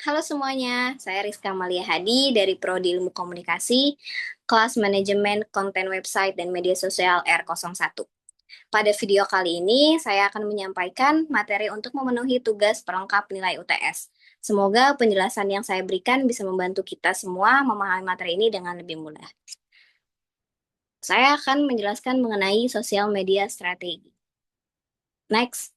Halo semuanya, saya Rizka Malia Hadi dari Prodi Ilmu Komunikasi, kelas Manajemen Konten Website dan Media Sosial R01. Pada video kali ini, saya akan menyampaikan materi untuk memenuhi tugas pelengkap nilai UTS. Semoga penjelasan yang saya berikan bisa membantu kita semua memahami materi ini dengan lebih mudah. Saya akan menjelaskan mengenai sosial media strategi. Next,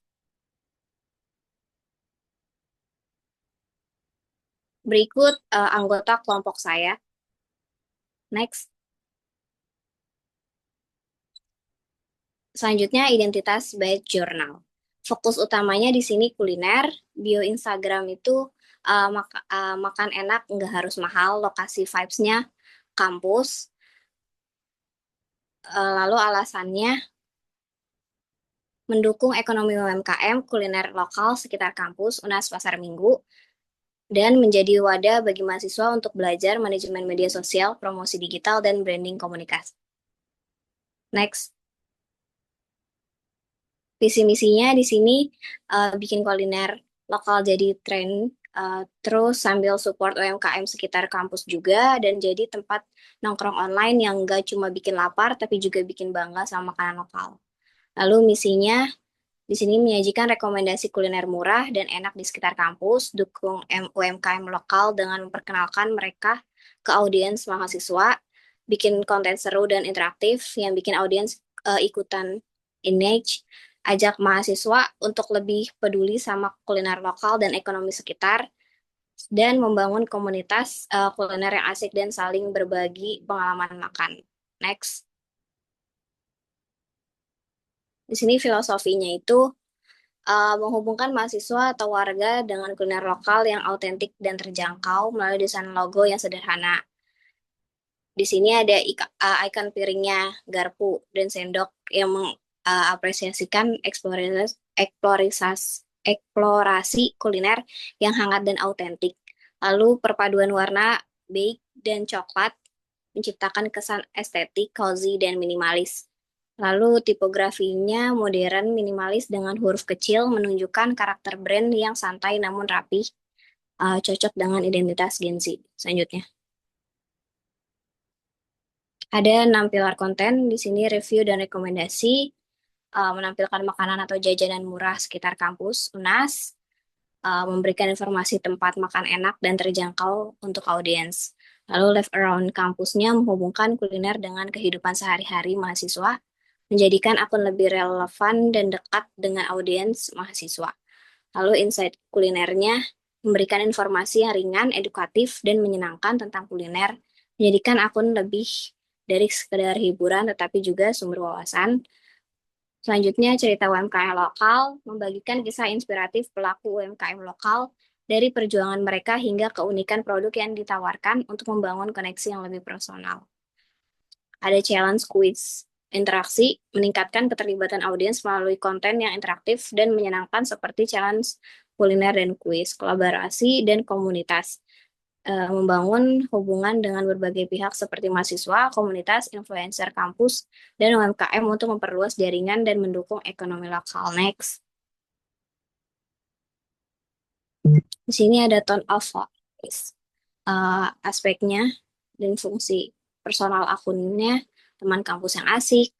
berikut anggota kelompok saya. Next. Selanjutnya, identitas by jurnal. Fokus utamanya di sini kuliner, bio Instagram itu makan enak, nggak harus mahal, lokasi vibes-nya kampus. Lalu alasannya mendukung ekonomi UMKM, kuliner lokal sekitar kampus, UNAS Pasar Minggu, dan menjadi wadah bagi mahasiswa untuk belajar manajemen media sosial, promosi digital, dan branding komunikasi. Next. Visi misinya di sini bikin kuliner lokal jadi tren, terus sambil support UMKM sekitar kampus juga, dan jadi tempat nongkrong online yang nggak cuma bikin lapar, tapi juga bikin bangga sama makanan lokal. Lalu misinya di sini menyajikan rekomendasi kuliner murah dan enak di sekitar kampus, dukung UMKM lokal dengan memperkenalkan mereka ke audiens mahasiswa, bikin konten seru dan interaktif yang bikin audiens ikutan engage, ajak mahasiswa untuk lebih peduli sama kuliner lokal dan ekonomi sekitar, dan membangun komunitas kuliner yang asik dan saling berbagi pengalaman makan. Next. Di sini filosofinya itu menghubungkan mahasiswa atau warga dengan kuliner lokal yang autentik dan terjangkau melalui desain logo yang sederhana. Di sini ada ikon piringnya, garpu, dan sendok yang mengapresiasikan eksplorasi kuliner yang hangat dan autentik. Lalu perpaduan warna beige dan coklat menciptakan kesan estetik, cozy, dan minimalis. Lalu tipografinya modern, minimalis dengan huruf kecil menunjukkan karakter brand yang santai namun rapi, cocok dengan identitas Gen Z. Selanjutnya, ada 6 pilar konten, di sini review dan rekomendasi, menampilkan makanan atau jajanan murah sekitar kampus, UNAS, memberikan informasi tempat makan enak dan terjangkau untuk audiens. Lalu live around kampusnya menghubungkan kuliner dengan kehidupan sehari-hari mahasiswa, menjadikan akun lebih relevan dan dekat dengan audiens mahasiswa. Lalu insight kulinernya memberikan informasi yang ringan, edukatif, dan menyenangkan tentang kuliner, menjadikan akun lebih dari sekedar hiburan tetapi juga sumber wawasan. Selanjutnya, cerita UMKM lokal, membagikan kisah inspiratif pelaku UMKM lokal dari perjuangan mereka hingga keunikan produk yang ditawarkan untuk membangun koneksi yang lebih personal. Ada challenge quiz, interaksi, meningkatkan keterlibatan audiens melalui konten yang interaktif dan menyenangkan seperti challenge kuliner dan kuis, kolaborasi, dan komunitas. Membangun hubungan dengan berbagai pihak seperti mahasiswa, komunitas, influencer kampus, dan UMKM untuk memperluas jaringan dan mendukung ekonomi lokal. Next. Di sini ada tone of voice. Aspeknya dan fungsi personal akunnya, teman kampus yang asik,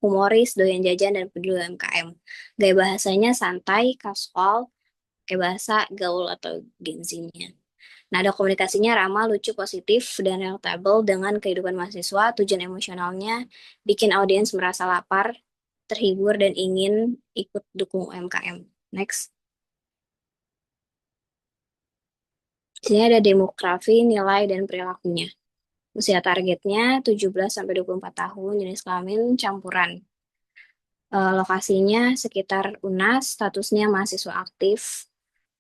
humoris, doyan jajan, dan peduli UMKM. Gaya bahasanya santai, casual, kayak bahasa gaul atau Gen Z-nya. Nah, ada komunikasinya ramah, lucu, positif, dan relatable dengan kehidupan mahasiswa. Tujuan emosionalnya bikin audiens merasa lapar, terhibur, dan ingin ikut dukung UMKM. Next. Di sini ada demografi, nilai, dan perilakunya. Usia targetnya 17-24 tahun, jenis kelamin campuran. Lokasinya sekitar UNAS, statusnya mahasiswa aktif,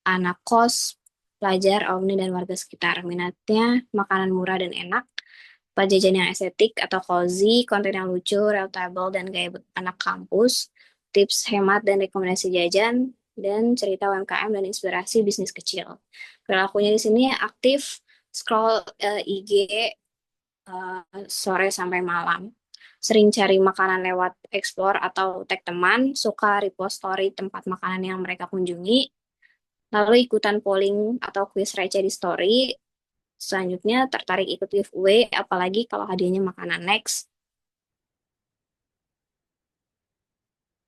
anak kos, pelajar, alumni, dan warga sekitar. Minatnya makanan murah dan enak, jajan yang estetik atau cozy, konten yang lucu, relatable, dan gaya anak kampus, tips hemat dan rekomendasi jajan, dan cerita UMKM dan inspirasi bisnis kecil. Perilakunya di sini aktif, scroll IG sore sampai malam. Sering cari makanan lewat explore atau tag teman, suka repost story tempat makanan yang mereka kunjungi. Lalu ikutan polling atau quiz receh di story. Selanjutnya tertarik ikut giveaway, apalagi kalau hadiahnya makanan. Next,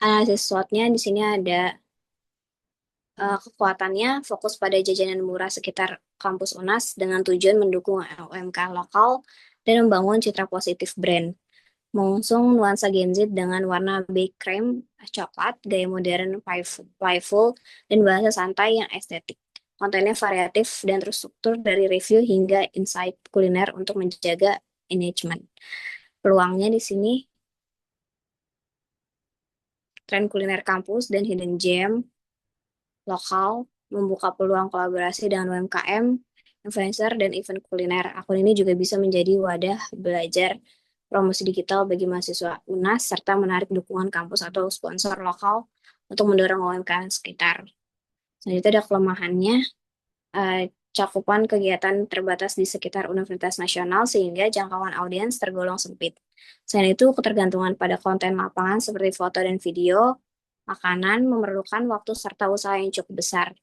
analisis SWOT-nya di sini ada kekuatannya fokus pada jajanan murah sekitar kampus UNAS dengan tujuan mendukung UMKM lokal dan membangun citra positif brand. Mengusung nuansa Gen Z dengan warna beige cream, coklat, gaya modern, playful, dan bahasa santai yang estetik. Kontennya variatif dan terstruktur dari review hingga insight kuliner untuk menjaga engagement. Peluangnya di sini tren kuliner kampus dan hidden gem lokal membuka peluang kolaborasi dengan UMKM, influencer, dan event kuliner. Akun ini juga bisa menjadi wadah belajar promosi digital bagi mahasiswa UNAS serta menarik dukungan kampus atau sponsor lokal untuk mendorong UMKM sekitar. Selanjutnya ada kelemahannya, eh, cakupan kegiatan terbatas di sekitar Universitas Nasional sehingga jangkauan audiens tergolong sempit. Selain itu, ketergantungan pada konten lapangan seperti foto dan video, makanan memerlukan waktu serta usaha yang cukup besar.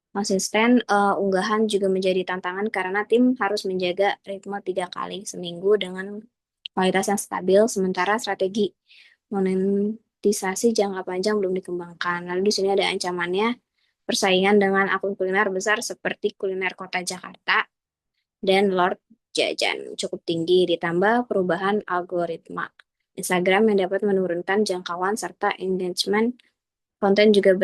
Konsisten unggahan juga menjadi tantangan karena tim harus menjaga ritme 3 kali seminggu dengan kualitas yang stabil, sementara strategi monetisasi jangka panjang belum dikembangkan. Lalu di sini ada ancamannya, persaingan dengan akun kuliner besar seperti Kuliner Kota Jakarta dan Lord Jajan cukup tinggi, ditambah perubahan algoritma Instagram yang dapat menurunkan jangkauan serta engagement. Konten juga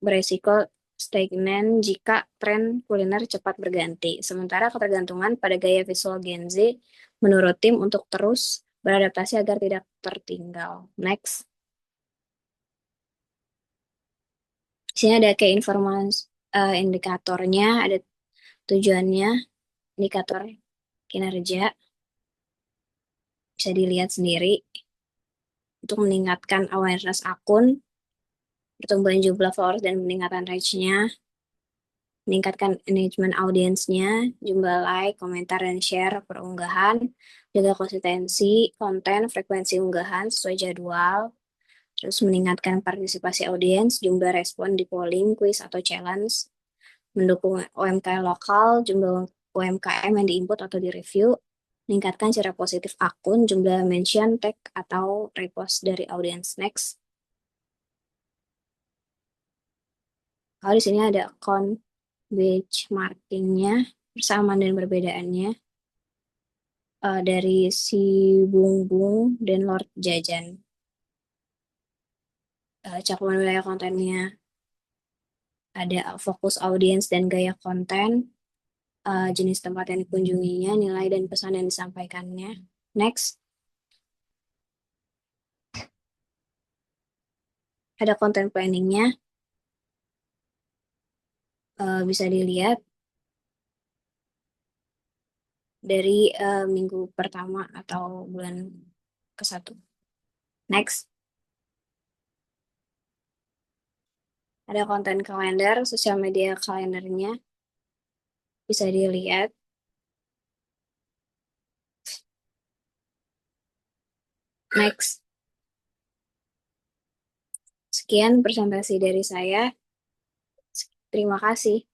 beresiko stagnan jika tren kuliner cepat berganti. Sementara ketergantungan pada gaya visual Gen Z menurut tim untuk terus beradaptasi agar tidak tertinggal. Next. Di sini ada kayak informasi indikatornya, ada tujuannya, indikator kinerja, bisa dilihat sendiri untuk meningkatkan awareness akun, pertumbuhan jumlah followers dan meningkatkan reach-nya, meningkatkan engagement audiensnya, jumlah like, komentar, dan share perunggahan, jaga konsistensi, konten, frekuensi unggahan sesuai jadwal, terus meningkatkan partisipasi audiens, jumlah respon di polling, quiz, atau challenge, mendukung UMKM lokal, jumlah UMKM yang diinput atau direview, meningkatkan cara positif akun, jumlah mention, tag, atau repost dari audiens. Next. Kalau di sini ada account benchmarkingnya, persamaan dan perbedaannya dari si Bung Bung dan Lord Jajan. Cakupan wilayah kontennya ada fokus audiens dan gaya konten, jenis tempat yang dikunjunginya, nilai dan pesan yang disampaikannya. Next, ada konten planningnya, bisa dilihat dari minggu pertama atau bulan ke-1. Next, ada konten kalender, sosial media kalendernya, bisa dilihat. Next, sekian presentasi dari saya. Terima kasih.